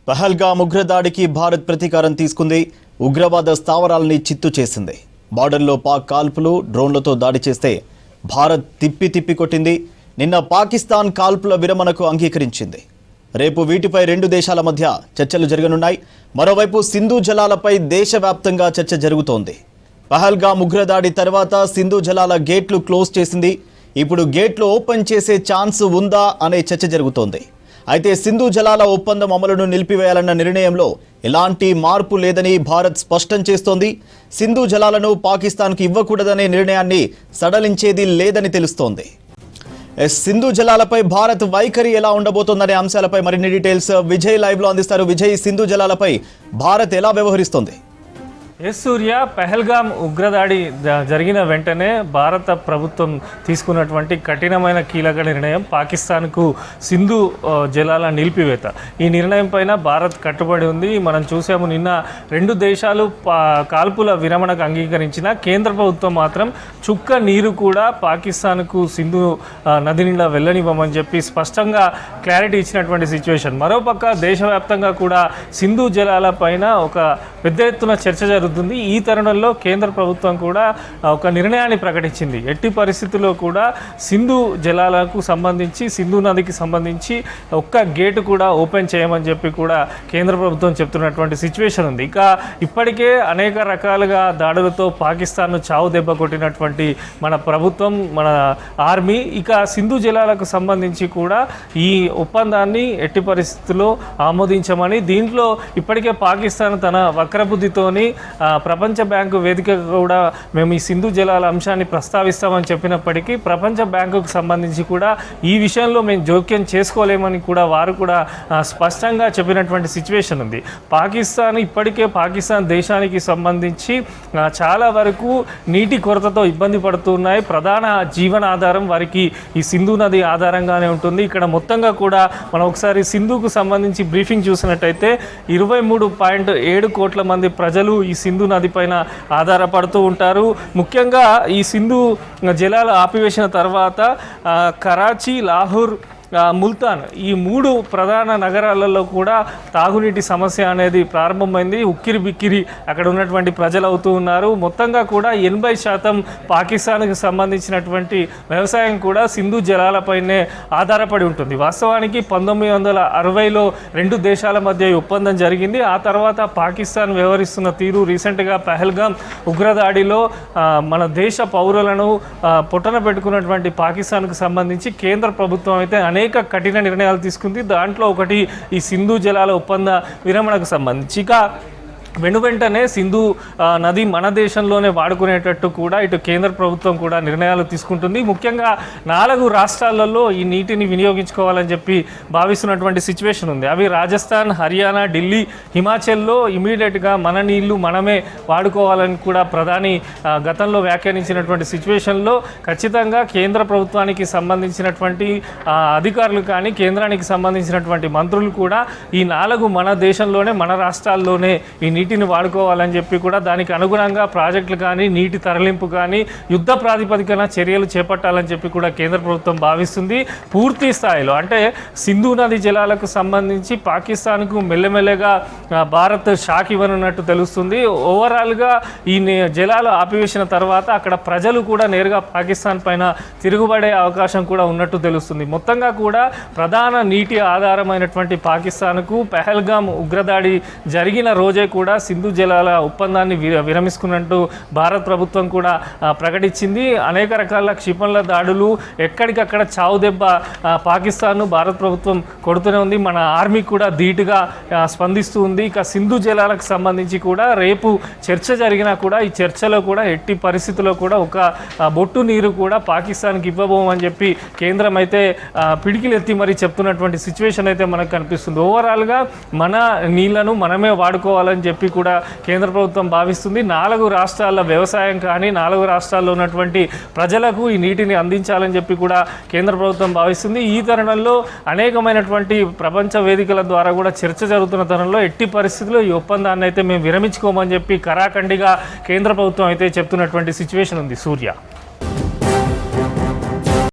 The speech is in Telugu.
పహల్గామ్ ఉగ్రదాడికి భారత్ ప్రతీకారం తీసుకుంది. ఉగ్రవాద స్థావరాలని చిత్తు చేసింది. బార్డర్లో పాక్ కాల్పులు డ్రోన్లతో దాడి చేస్తే భారత్ తిప్పి కొట్టింది. నిన్న పాకిస్తాన్ కాల్పుల విరమణకు అంగీకరించింది. రేపు వీటిపై రెండు దేశాల మధ్య చర్చలు జరగనున్నాయి. మరోవైపు సింధు జలాలపై దేశవ్యాప్తంగా చర్చ జరుగుతోంది. పహల్గామ్ ఉగ్రదాడి తర్వాత సింధు జలాల గేట్లు క్లోజ్ చేసింది. ఇప్పుడు గేట్లు ఓపెన్ చేసే ఛాన్స్ ఉందా అనే చర్చ జరుగుతోంది. అయితే సింధు జలాల ఒప్పందం అమలును నిలిపివేయాలన్న నిర్ణయంలో ఎలాంటి మార్పు లేదని భారత్ స్పష్టం చేస్తోంది. సింధు జలాలను పాకిస్తాన్కు ఇవ్వకూడదనే నిర్ణయాన్ని సడలించేది లేదని తెలుస్తోంది. సింధు జలాలపై భారత్ వైఖరి ఎలా ఉండబోతోందనే అంశాలపై మరిన్ని డీటెయిల్స్ విజయ్ లైవ్లో అందిస్తారు. విజయ్, సింధు జలాలపై భారత్ ఎలా వ్యవహరిస్తోంది? సూర్య, పహల్గామ్ ఉగ్రదాడి జరిగిన వెంటనే భారత ప్రభుత్వం తీసుకున్నటువంటి కఠినమైన కీలక నిర్ణయం పాకిస్తాన్కు సింధు జలాల నిలిపివేత. ఈ నిర్ణయం పైన భారత్ కట్టుబడి ఉంది. మనం చూసాము, నిన్న రెండు దేశాలు కాల్పుల విరమణకు అంగీకరించిన కేంద్ర ప్రభుత్వం మాత్రం చుక్క నీరు కూడా పాకిస్తాన్కు సింధు నది నిండా వెళ్ళనివ్వమని చెప్పి స్పష్టంగా క్లారిటీ ఇచ్చినటువంటి సిచ్యువేషన్. మరోపక్క దేశవ్యాప్తంగా కూడా సింధు జలాల పైన ఒక పెద్ద ఎత్తున చర్చ జరుగుతుంది. ఈ తరుణంలో కేంద్ర ప్రభుత్వం కూడా ఒక నిర్ణయాన్ని ప్రకటించింది. ఎట్టి పరిస్థితుల్లో కూడా సింధు జలాలకు సంబంధించి, సింధు నదికి సంబంధించి ఒక్క గేటు కూడా ఓపెన్ చేయమని చెప్పి కూడా కేంద్ర ప్రభుత్వం చెప్తున్నటువంటి సిచ్యువేషన్ ఉంది. ఇక ఇప్పటికే అనేక రకాలుగా దాడులతో పాకిస్తాన్ను చావు దెబ్బ కొట్టినటువంటి మన ప్రభుత్వం, మన ఆర్మీ, ఇక సింధు జలాలకు సంబంధించి కూడా ఈ ఒప్పందాన్ని ఎట్టి పరిస్థితుల్లో ఆమోదించమని, దీంట్లో ఇప్పటికే పాకిస్తాన్ తన వక్రబుద్ధితోని ప్రపంచ బ్యాంకు వేదికగా కూడా మేము ఈ సింధు జలాల అంశాన్ని ప్రస్తావిస్తామని చెప్పినప్పటికీ ప్రపంచ బ్యాంకుకు సంబంధించి కూడా ఈ విషయంలో మేము జోక్యం చేసుకోలేమని కూడా వారు కూడా స్పష్టంగా చెప్పినటువంటి సిచ్యువేషన్ ఉంది. ఇప్పటికే పాకిస్తాన్ దేశానికి సంబంధించి చాలా వరకు నీటి కొరతతో ఇబ్బంది పడుతున్నాయి. ప్రధాన జీవనాధారం వారికి ఈ సింధు నది ఆధారంగానే ఉంటుంది. ఇక్కడ మొత్తంగా కూడా మనం ఒకసారి సింధుకు సంబంధించి బ్రీఫింగ్ చూసినట్టయితే 23.7 కోట్ల మంది ప్రజలు ఈ సింధు నది పైన ఆధారపడుతూ ఉంటారు. ముఖ్యంగా ఈ సింధు జలాలు ఆపివేసిన తర్వాత కరాచీ, లాహోర్, ముల్తాన్, ఈ మూడు ప్రధాన నగరాలలో కూడా తాగునీటి సమస్య అనేది ప్రారంభమైంది. ఉక్కిరి బిక్కిరి అక్కడ ఉన్నటువంటి ప్రజలు అవుతూ ఉన్నారు. మొత్తంగా కూడా 80% పాకిస్తాన్కి సంబంధించినటువంటి వ్యవసాయం కూడా సింధు జలాలపైనే ఆధారపడి ఉంటుంది. వాస్తవానికి 1960లో రెండు దేశాల మధ్య ఒప్పందం జరిగింది. ఆ తర్వాత పాకిస్తాన్ వ్యవహరిస్తున్న తీరు, రీసెంట్గా పహల్గామ్ ఉగ్రదాడిలో మన దేశ పౌరులను పొట్టన పెట్టుకున్నటువంటి పాకిస్తాన్కు సంబంధించి కేంద్ర ప్రభుత్వం అయితే అనేక కఠిన నిర్ణయాలు తీసుకుంది. దాంట్లో ఒకటి ఈ సింధు జలాల ఒప్పంద విరమణకు సంబంధించి. ఇక వెంటనే సింధు నది మన దేశంలోనే వాడుకునేటట్టు కూడా ఇటు కేంద్ర ప్రభుత్వం కూడా నిర్ణయాలు తీసుకుంటుంది. ముఖ్యంగా 4 రాష్ట్రాలలో ఈ నీటిని వినియోగించుకోవాలని చెప్పి భావిస్తున్నటువంటి సిచ్యువేషన్ ఉంది. అవి రాజస్థాన్, హర్యానా, ఢిల్లీ, హిమాచల్లో ఇమీడియట్గా మన నీళ్లు మనమే వాడుకోవాలని కూడా ప్రధాని గతంలో వ్యాఖ్యానించినటువంటి సిచ్యువేషన్లో ఖచ్చితంగా కేంద్ర ప్రభుత్వానికి సంబంధించినటువంటి అధికారులు కానీ, కేంద్రానికి సంబంధించినటువంటి మంత్రులు కూడా ఈ 4 మన దేశంలోనే, మన రాష్ట్రాల్లోనే ఈ నీటిని వాడుకోవాలని చెప్పి కూడా దానికి అనుగుణంగా ప్రాజెక్టులు కానీ, నీటి తరలింపు కానీ యుద్ధ ప్రాతిపదికన చర్యలు చేపట్టాలని చెప్పి కూడా కేంద్ర ప్రభుత్వం భావిస్తుంది. పూర్తి స్థాయిలో అంటే సింధు నది జలాలకు సంబంధించి పాకిస్తాన్కు మెల్లమెల్లగా భారత్ షాక్ ఇవ్వనున్నట్టు తెలుస్తుంది. ఓవరాల్గా ఈ జలాలు ఆపివేసిన తర్వాత అక్కడ ప్రజలు కూడా నేరుగా పాకిస్తాన్ పైన తిరుగుబడే అవకాశం కూడా ఉన్నట్టు తెలుస్తుంది. మొత్తంగా కూడా ప్రధాన నీటి ఆధారమైనటువంటి పాకిస్తాన్కు పహల్గామ్ ఉగ్రదాడి జరిగిన రోజే కూడా సింధు జలాల ఒప్పందాన్ని విరమిస్తున్నట్టు భారత ప్రభుత్వం కూడా ప్రకటించింది. అనేక రకాల క్షిపణుల దాడులు, ఎక్కడికక్కడ చావు దెబ్బ పాకిస్తాన్ను భారత ప్రభుత్వం కొడుతూనే ఉంది. మన ఆర్మీ కూడా ధీటుగా స్పందిస్తూ ఉంది. ఇక సింధు జలాలకు సంబంధించి కూడా రేపు చర్చ జరిగినా కూడా ఈ చర్చలో కూడా ఎట్టి పరిస్థితుల్లో కూడా ఒక బొట్టు నీరు కూడా పాకిస్తాన్కి ఇవ్వబోమని చెప్పి కేంద్రం అయితే పిడికిలెత్తి మరి చెప్తున్నటువంటి సిచ్యువేషన్ అయితే మనకు కనిపిస్తుంది. ఓవరాల్గా మన నీళ్లను మనమే వాడుకోవాలని చెప్పి కూడా కేంద్ర ప్రభుత్వం భావిస్తుంది. 4 రాష్ట్రాల వ్యవసాయం కానీ, 4 రాష్ట్రాల్లో ఉన్నటువంటి ప్రజలకు ఈ నీటిని అందించాలని చెప్పి కూడా కేంద్ర ప్రభుత్వం భావిస్తుంది. ఈ తరుణంలో అనేకమైనటువంటి ప్రపంచ వేదికల ద్వారా కూడా చర్చ జరుగుతున్న తరుణంలో ఎట్టి పరిస్థితుల్లో ఈ ఒప్పందాన్ని అయితే మేము విరమించుకోమని చెప్పి కరాఖండిగా కేంద్ర ప్రభుత్వం అయితే చెప్తున్నటువంటి సిచ్యువేషన్ ఉంది. సూర్య.